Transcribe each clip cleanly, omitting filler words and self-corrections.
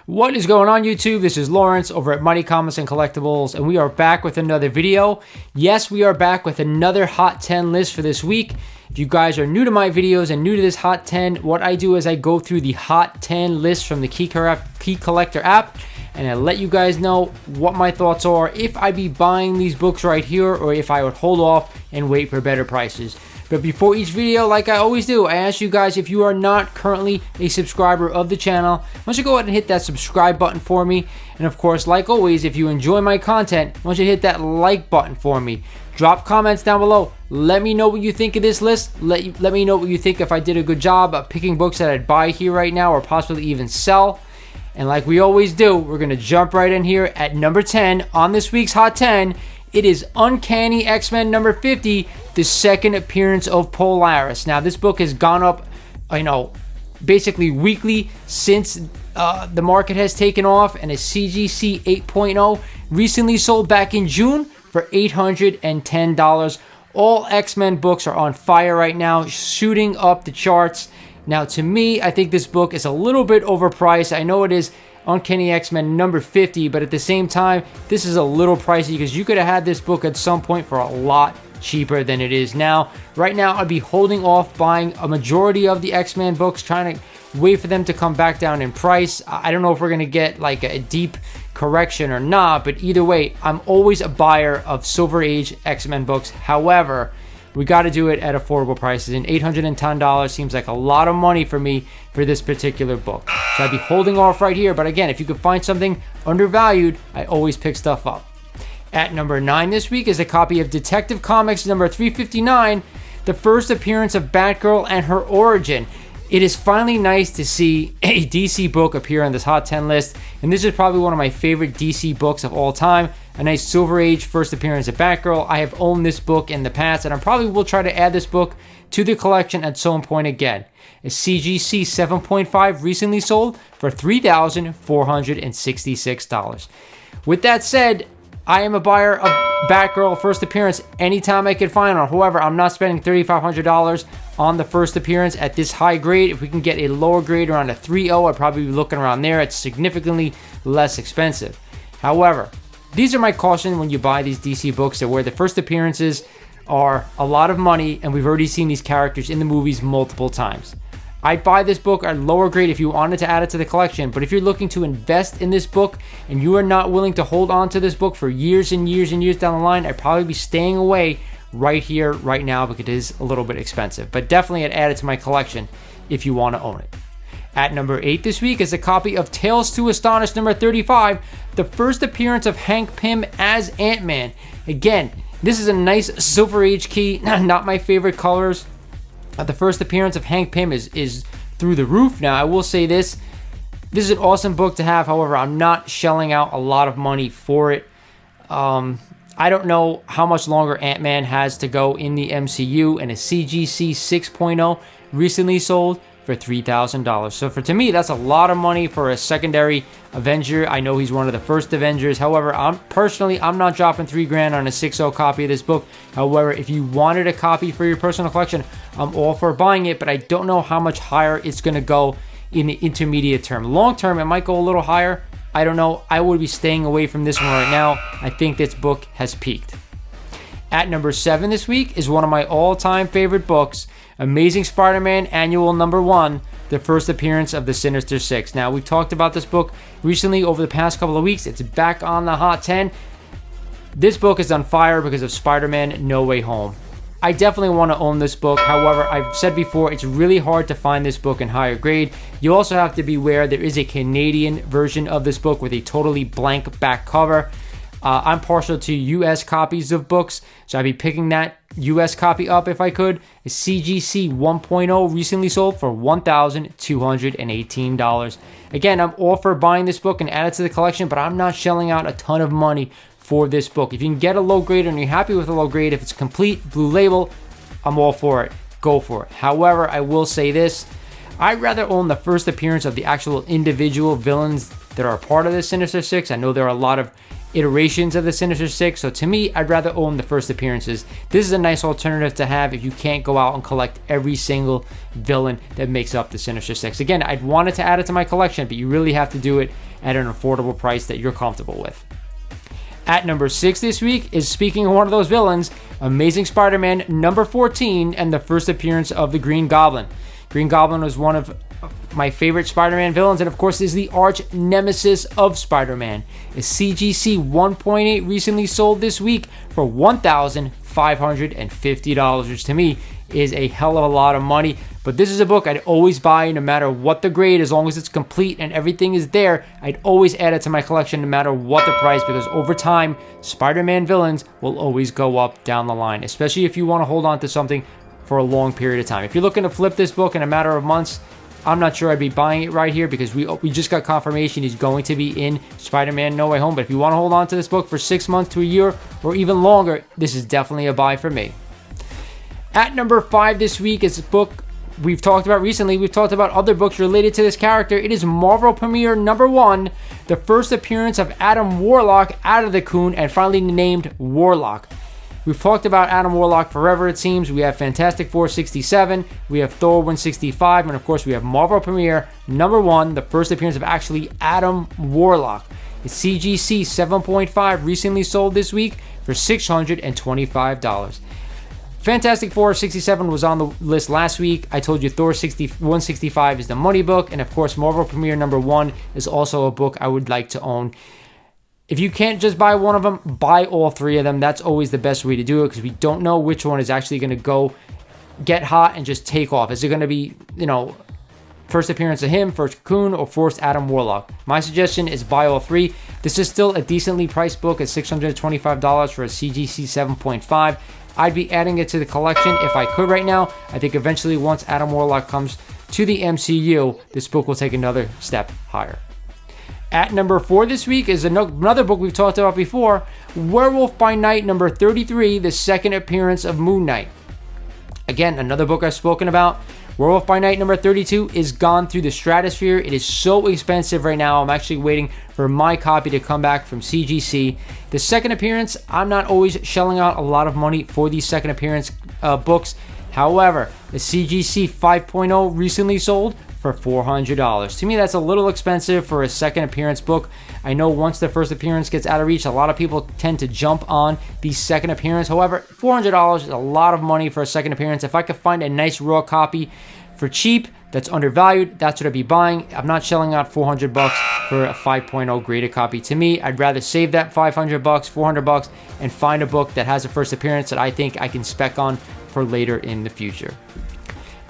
What is going on, YouTube? This is Lawrence over at Mighty Comics and Collectibles, and we are back with another video. Yes, we are back with another Hot 10 list for this week. If you guys are new to my videos and new to this Hot 10, what I do is I go through the Hot 10 list from the Key Collector app, and I let you guys know what my thoughts are, if I be buying these books right here, or if I would hold off and wait for better prices. But before each video, like I always do, I ask you guys, if you are not currently a subscriber of the channel, why don't you go ahead and hit that subscribe button for me. And of course, like always, if you enjoy my content, why don't you hit that like button for me. Drop comments down below. Let me know what you think of this list. Let me know what you think if I did a good job of picking books that I'd buy here right now or possibly even sell. And like we always do, we're going to jump right in here at number 10 on this week's Hot 10. It is Uncanny X-Men number 50, the second appearance of Polaris. Now, this book has gone up, basically weekly since the market has taken off, and a CGC 8.0 recently sold back in June for $810. All X-Men books are on fire right now, shooting up the charts. Now, to me, I think this book is a little bit overpriced. I know it is Uncanny X-Men number 50, but at the same time, this is a little pricey because you could have had this book at some point for a lot cheaper than it is now. Right now, I'd be holding off buying a majority of the X-Men books, trying to wait for them to come back down in price. I don't know if we're going to get like a deep correction or not, but either way, I'm always a buyer of Silver Age X-Men books. However, we got to do it at affordable prices, and $810 seems like a lot of money for me for this particular book. So I'd be holding off right here, but again, if you could find something undervalued, I always pick stuff up. At number 9 this week is a copy of Detective Comics number 359, the first appearance of Batgirl and her origin. It is finally nice to see a DC book appear on this Hot 10 list, and this is probably one of my favorite DC books of all time. A nice Silver Age first appearance of Batgirl. I have owned this book in the past, and I probably will try to add this book to the collection at some point again. A CGC 7.5 recently sold for $3,466. With that said, I am a buyer of Batgirl first appearance anytime I can find her. However, I'm not spending $3,500 on the first appearance at this high grade. If we can get a lower grade around a 3.0, I'd probably be looking around there. It's significantly less expensive. However, these are my caution when you buy these DC books, that where the first appearances are a lot of money, and we've already seen these characters in the movies multiple times. I'd buy this book at a lower grade if you wanted to add it to the collection, but if you're looking to invest in this book and you are not willing to hold on to this book for years and years and years down the line, I'd probably be staying away right here, right now, because it is a little bit expensive. But definitely I'd add it to my collection if you want to own it. At number 8 this week is a copy of Tales to Astonish number 35, the first appearance of Hank Pym as Ant-Man. Again, this is a nice Silver Age key, not my favorite colors. The first appearance of Hank Pym is through the roof. Now, I will say this is an awesome book to have. However, I'm not shelling out a lot of money for it. I don't know how much longer Ant-Man has to go in the MCU, and a CGC 6.0 recently sold for $3,000. So to me, that's a lot of money for a secondary Avenger. I know he's one of the first Avengers. However, I'm not dropping $3,000 on a 6.0 copy of this book. However, if you wanted a copy for your personal collection, I'm all for buying it, but I don't know how much higher it's going to go in the intermediate term. Long term, it might go a little higher. I don't know. I would be staying away from this one right now. I think this book has peaked. At number 7 this week is one of my all-time favorite books, Amazing Spider-Man Annual number 1, the first appearance of the Sinister Six. Now, we've talked about this book recently over the past couple of weeks. It's back on the Hot 10. This book is on fire because of Spider-Man No Way Home. I definitely want to own this book. However, I've said before, it's really hard to find this book in higher grade. You also have to be aware there is a Canadian version of this book with a totally blank back cover. I'm partial to US copies of books, so I'd be picking that US copy up if I could. A CGC 1.0 recently sold for $1,218. Again, I'm all for buying this book and add it to the collection, but I'm not shelling out a ton of money for this book. If you can get a low grade and you're happy with a low grade, if it's complete blue label, I'm all for it. Go for it. However, I will say this. I'd rather own the first appearance of the actual individual villains that are a part of the Sinister Six. I know there are a lot of iterations of the Sinister Six. So to me, I'd rather own the first appearances. This is a nice alternative to have if you can't go out and collect every single villain that makes up the Sinister Six. Again, I'd wanted to add it to my collection, but you really have to do it at an affordable price that you're comfortable with. At number 6 this week is, speaking of one of those villains, Amazing Spider-Man number 14 and the first appearance of the Green Goblin. Green Goblin was one of my favorite Spider-Man villains, and of course is the arch nemesis of Spider-Man. A CGC 1.8 recently sold this week for $1,550, which to me is a hell of a lot of money. But this is a book I'd always buy no matter what the grade, as long as it's complete and everything is there. I'd always add it to my collection no matter what the price, because over time, Spider-Man villains will always go up down the line, especially if you want to hold on to something for a long period of time. If you're looking to flip this book in a matter of months, I'm not sure I'd be buying it right here, because we just got confirmation he's going to be in Spider-Man No Way Home. But if you want to hold on to this book for 6 months to a year or even longer, this is definitely a buy for me. At number 5 this week is a book we've talked about recently. We've talked about other books related to this character. It is Marvel Premiere number 1, the first appearance of Adam Warlock out of the Cocoon and finally named Warlock. We've talked about Adam Warlock forever, it seems. We have Fantastic Four 67, we have Thor 165, and of course we have Marvel Premiere number 1, the first appearance of actually Adam Warlock. The CGC 7.5 recently sold this week for $625. Fantastic Four 67 was on the list last week. I told you Thor 165 is the money book, and of course Marvel Premiere number 1 is also a book I would like to own. If you can't just buy one of them, buy all 3 of them. That's always the best way to do it, because we don't know which one is actually going to go get hot and just take off. Is it going to be, first appearance of him, first Cocoon, or first Adam Warlock? My suggestion is buy all 3. This is still a decently priced book at $625 for a CGC 7.5. I'd be adding it to the collection if I could right now. I think eventually once Adam Warlock comes to the MCU, this book will take another step higher. At number 4 this week is another book we've talked about before, Werewolf by Night number 33, the second appearance of Moon Knight. Again, another book I've spoken about. Werewolf by Night number 32 is gone through the stratosphere. It is so expensive right now. I'm actually waiting for my copy to come back from CGC. The second appearance, I'm not always shelling out a lot of money for these second appearance books. However, the CGC 5.0 recently sold for $400. To me, that's a little expensive for a second appearance book. I know once the first appearance gets out of reach, a lot of people tend to jump on the second appearance. However, $400 is a lot of money for a second appearance. If I could find a nice raw copy for cheap that's undervalued, that's what I'd be buying. I'm not shelling out $400 for a 5.0 graded copy. To me, I'd rather save that $500, $400, and find a book that has a first appearance that I think I can spec on for later in the future.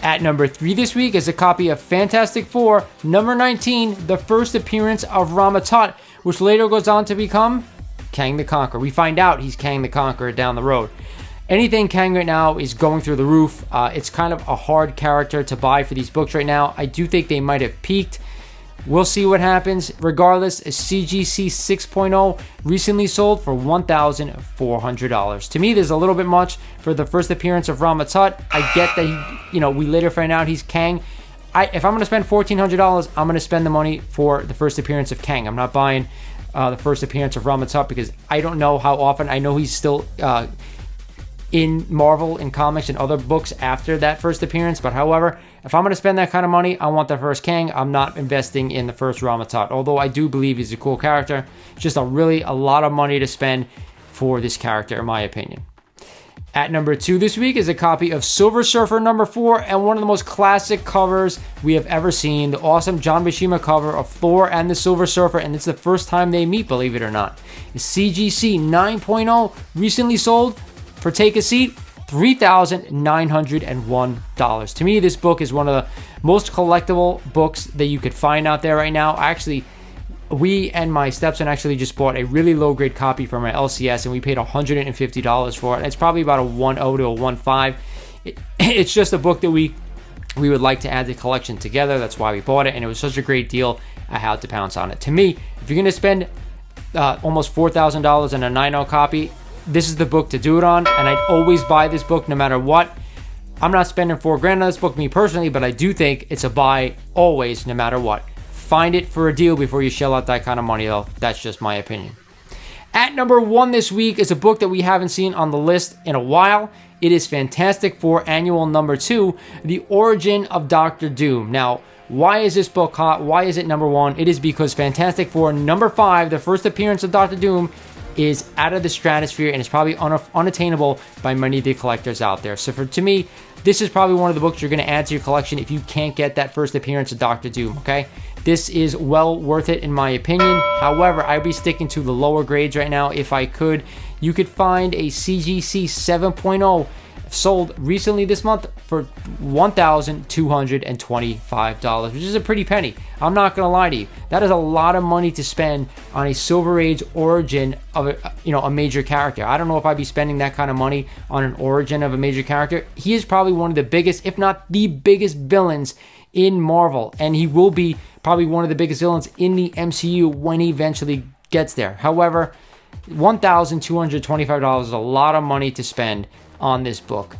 At number 3 this week is a copy of Fantastic Four number 19, the first appearance of Rama Tut, which later goes on to become Kang the Conqueror. We find out he's Kang the Conqueror down the road. Anything Kang right now is going through the roof. It's kind of a hard character to buy for these books right now. I do think they might have peaked. We'll see what happens. Regardless, a CGC 6.0 recently sold for $1,400. To me, there's a little bit much for the first appearance of Rama Tut. I get that we later find out he's Kang. If I'm going to spend $1,400, I'm going to spend the money for the first appearance of Kang. I'm not buying the first appearance of Rama Tut because I don't know how often. I know he's still in Marvel, in comics, and other books after that first appearance. But however, if I'm going to spend that kind of money, I want the first Kang. I'm not investing in the first Rama Tut. Although I do believe he's a cool character. It's just a lot of money to spend for this character, in my opinion. At number 2 this week is a copy of Silver Surfer number 4 and one of the most classic covers we have ever seen. The awesome John Buscema cover of Thor and the Silver Surfer, and it's the first time they meet, believe it or not. The CGC 9.0 recently sold for Take a Seat, $3,901. To me, this book is one of the most collectible books that you could find out there right now. Actually, we and my stepson actually just bought a really low-grade copy from our LCS, and we paid $150 for it. It's probably about a 1.0 to a 1.5. It's just a book that we would like to add to the collection together. That's why we bought it, and it was such a great deal, I had to pounce on it. To me, if you're going to spend almost $4,000 on a 9.0 copy, this is the book to do it on, and I'd always buy this book no matter what. I'm not spending $4,000 on this book, me personally, but I do think it's a buy always, no matter what. Find it for a deal before you shell out that kind of money, though. That's just my opinion. At number 1 this week is a book that we haven't seen on the list in a while. It is Fantastic Four Annual number 2, The Origin of Dr. Doom. Now, why is this book hot? Why is it number 1? It is because Fantastic Four number 5, the first appearance of Dr. Doom, is out of the stratosphere and is probably unattainable by many of the collectors out there. So to me, this is probably one of the books you're going to add to your collection if you can't get that first appearance of Dr. Doom, okay? This is well worth it in my opinion. However, I'd be sticking to the lower grades right now if I could. You could find a CGC 7.0 sold recently this month for $1,225, which is a pretty penny. I'm not gonna lie to you, that is a lot of money to spend on a Silver Age origin of a major character. I don't know if I'd be spending that kind of money on an origin of a major character. He is probably one of the biggest, if not the biggest villains in Marvel, and he will be probably one of the biggest villains in the MCU when he eventually gets there. However, $1,225 is a lot of money to spend on this book.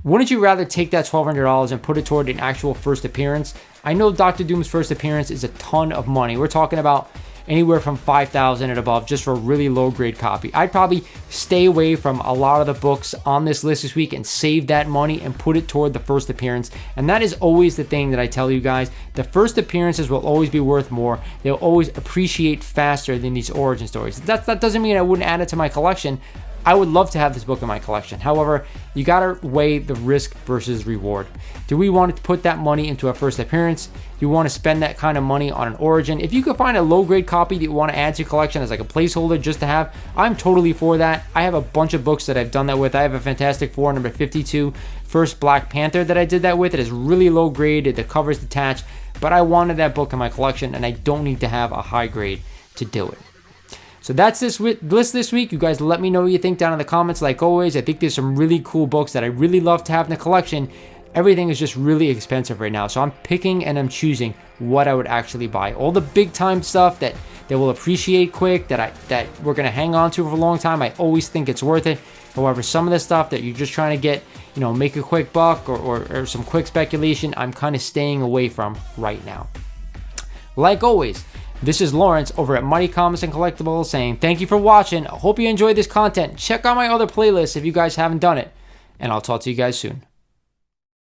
Wouldn't you rather take that $1,200 and put it toward an actual first appearance? I know Dr. Doom's first appearance is a ton of money. We're talking about anywhere from $5,000 and above just for a really low grade copy. I'd probably stay away from a lot of the books on this list this week and save that money and put it toward the first appearance. And that is always the thing that I tell you guys. The first appearances will always be worth more. They'll always appreciate faster than these origin stories. That doesn't mean I wouldn't add it to my collection. I would love to have this book in my collection. However, you gotta weigh the risk versus reward. Do we want to put that money into a first appearance? Do you want to spend that kind of money on an origin? If you could find a low grade copy that you want to add to your collection as like a placeholder just to have, I'm totally for that. I have a bunch of books that I've done that with. I have a Fantastic Four number 52, first Black Panther that I did that with. It is really low grade, the cover's detached, but I wanted that book in my collection and I don't need to have a high grade to do it. So that's this list this week. You guys let me know what you think down in the comments. Like always, I think there's some really cool books that I really love to have in the collection. Everything is just really expensive right now. So I'm picking and I'm choosing what I would actually buy. All the big time stuff that will appreciate quick, that we're going to hang on to for a long time, I always think it's worth it. However, some of the stuff that you're just trying to get, make a quick buck or some quick speculation, I'm kind of staying away from right now. Like always, this is Lawrence over at Mighty Comics and Collectibles saying thank you for watching. I hope you enjoyed this content. Check out my other playlists if you guys haven't done it. And I'll talk to you guys soon.